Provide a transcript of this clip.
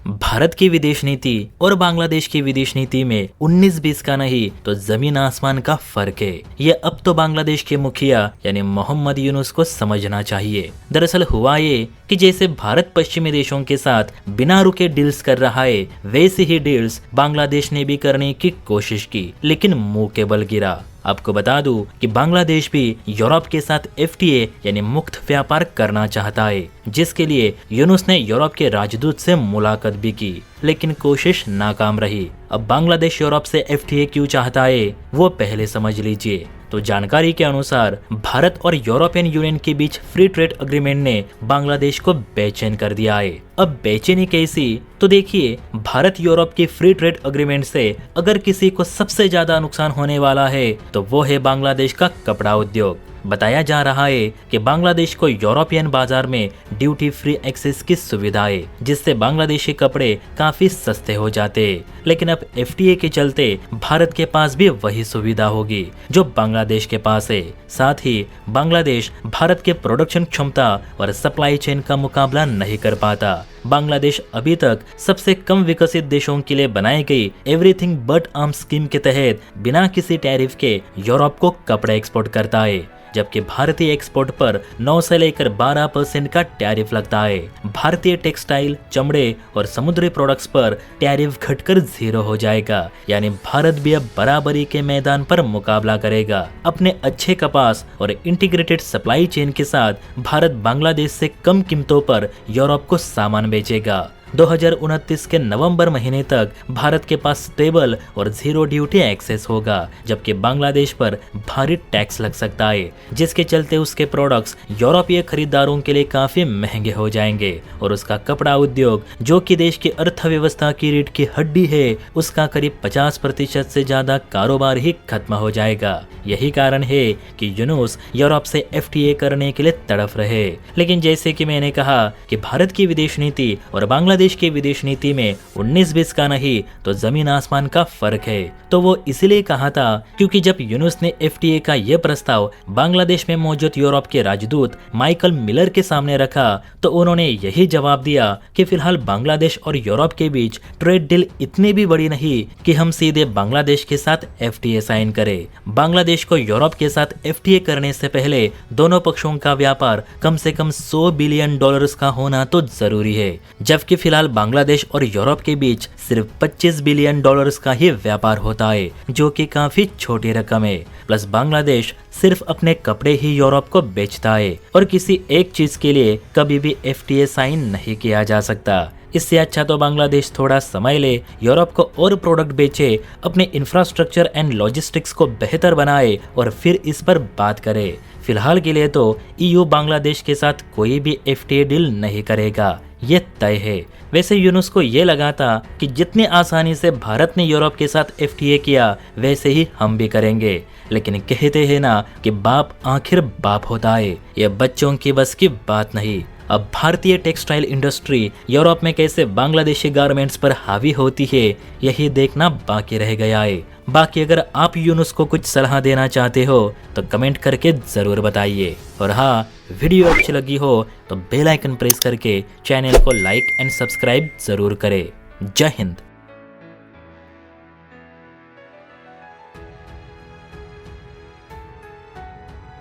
भारत की विदेश नीति और बांग्लादेश की विदेश नीति में 19-20 का नहीं तो जमीन आसमान का फर्क है। ये अब तो बांग्लादेश के मुखिया यानी मोहम्मद यूनुस को समझना चाहिए। दरअसल हुआ ये कि जैसे भारत पश्चिमी देशों के साथ बिना रुके डील्स कर रहा है, वैसे ही डील्स बांग्लादेश ने भी करने की कोशिश की, लेकिन मुंह के बल गिरा। आपको बता दूं कि बांग्लादेश भी यूरोप के साथ FTA यानी मुक्त व्यापार करना चाहता है, जिसके लिए यूनुस ने यूरोप के राजदूत से मुलाकात भी की, लेकिन कोशिश नाकाम रही। अब बांग्लादेश यूरोप से FTA क्यों चाहता है वो पहले समझ लीजिए। तो जानकारी के अनुसार भारत और यूरोपियन यूनियन के बीच फ्री ट्रेड एग्रीमेंट ने बांग्लादेश को बेचैन कर दिया है। अब बेचैनी कैसी, तो देखिए, भारत यूरोप की फ्री ट्रेड एग्रीमेंट से अगर किसी को सबसे ज्यादा नुकसान होने वाला है तो वो है बांग्लादेश का कपड़ा उद्योग। बताया जा रहा है कि बांग्लादेश को यूरोपियन बाजार में ड्यूटी फ्री एक्सेस की सुविधा है, जिससे बांग्लादेशी कपड़े काफी सस्ते हो जाते हैं। लेकिन अब FTA के चलते भारत के पास भी वही सुविधा होगी जो बांग्लादेश के पास है। साथ ही बांग्लादेश भारत के प्रोडक्शन क्षमता और सप्लाई चेन का मुकाबला नहीं कर पाता। बांग्लादेश अभी तक सबसे कम विकसित देशों के लिए बनाई गई एवरीथिंग बट आर्म्स स्कीम के तहत बिना किसी टैरिफ के यूरोप को कपड़े एक्सपोर्ट करता है, जबकि भारतीय एक्सपोर्ट पर 9 से लेकर 12% का टैरिफ लगता है। भारतीय टेक्सटाइल, चमड़े और समुद्री प्रोडक्ट्स पर टैरिफ घटकर 0 हो जाएगा, यानी भारत भी अब बराबरी के मैदान पर मुकाबला करेगा। अपने अच्छे कपास और इंटीग्रेटेड सप्लाई चेन के साथ भारत बांग्लादेश से कम कीमतों पर यूरोप को सामान बेचेगा। 2029 के नवंबर महीने तक भारत के पास स्टेबल और 0 ड्यूटी एक्सेस होगा, जबकि बांग्लादेश पर भारी टैक्स लग सकता है, जिसके चलते उसके प्रोडक्ट्स यूरोपीय खरीदारों के लिए काफी महंगे हो जाएंगे और उसका कपड़ा उद्योग, जो कि देश की अर्थव्यवस्था की रीढ़ की हड्डी है, उसका करीब 50% से ज्यादा कारोबार ही खत्म हो जाएगा। यही कारण है कि यूनुस यूरोप से FTA करने के लिए तड़प रहे। लेकिन जैसे कि मैंने कहा कि भारत की विदेश नीति और बांग्लादेश की विदेश नीति में 19-20 का नहीं तो जमीन आसमान का फर्क है। तो वो इसलिए कहा था क्योंकि जब यूनुस ने FTA का यह प्रस्ताव बांग्लादेश में मौजूद यूरोप के राजदूत माइकल मिलर के सामने रखा, तो उन्होंने यही जवाब दिया कि फिलहाल बांग्लादेश और यूरोप के बीच ट्रेड डील इतनी भी बड़ी नहीं कि हम सीधे बांग्लादेश के साथ FTA साइन करें। बांग्लादेश को यूरोप के साथ FTA करने से पहले दोनों पक्षों का व्यापार कम से कम $100 बिलियन का होना तो जरूरी है, जबकि फिलहाल बांग्लादेश और यूरोप के बीच सिर्फ $25 बिलियन का ही व्यापार होता है, जो कि काफी छोटी रकम है। प्लस बांग्लादेश सिर्फ अपने कपड़े ही यूरोप को बेचता है और किसी एक चीज के लिए कभी भी FTA साइन नहीं किया जा सकता। इससे अच्छा तो बांग्लादेश थोड़ा समय ले, यूरोप को और प्रोडक्ट बेचे, अपने इंफ्रास्ट्रक्चर एंड लॉजिस्टिक्स को बेहतर बनाए और फिर इस पर बात करे। फिलहाल के लिए तो EU बांग्लादेश के साथ कोई भी FTA डील नहीं करेगा, ये तय है। वैसे यूनुस को ये लगा था कि जितनी आसानी से भारत ने यूरोप के साथ FTA किया, वैसे ही हम भी करेंगे। लेकिन कहते हैं ना कि बाप आखिर बाप होता है, ये बच्चों की बस की बात नहीं। अब भारतीय टेक्सटाइल इंडस्ट्री यूरोप में कैसे बांग्लादेशी गारमेंट्स पर हावी होती है, यही देखना बाकी रह गया है। बाकी अगर आप यूनुस को कुछ सलाह देना चाहते हो तो कमेंट करके जरूर बताइए। और हाँ, वीडियो अच्छी लगी हो तो बेल आइकन प्रेस करके चैनल को लाइक एंड सब्सक्राइब जरूर करें। जय हिंद।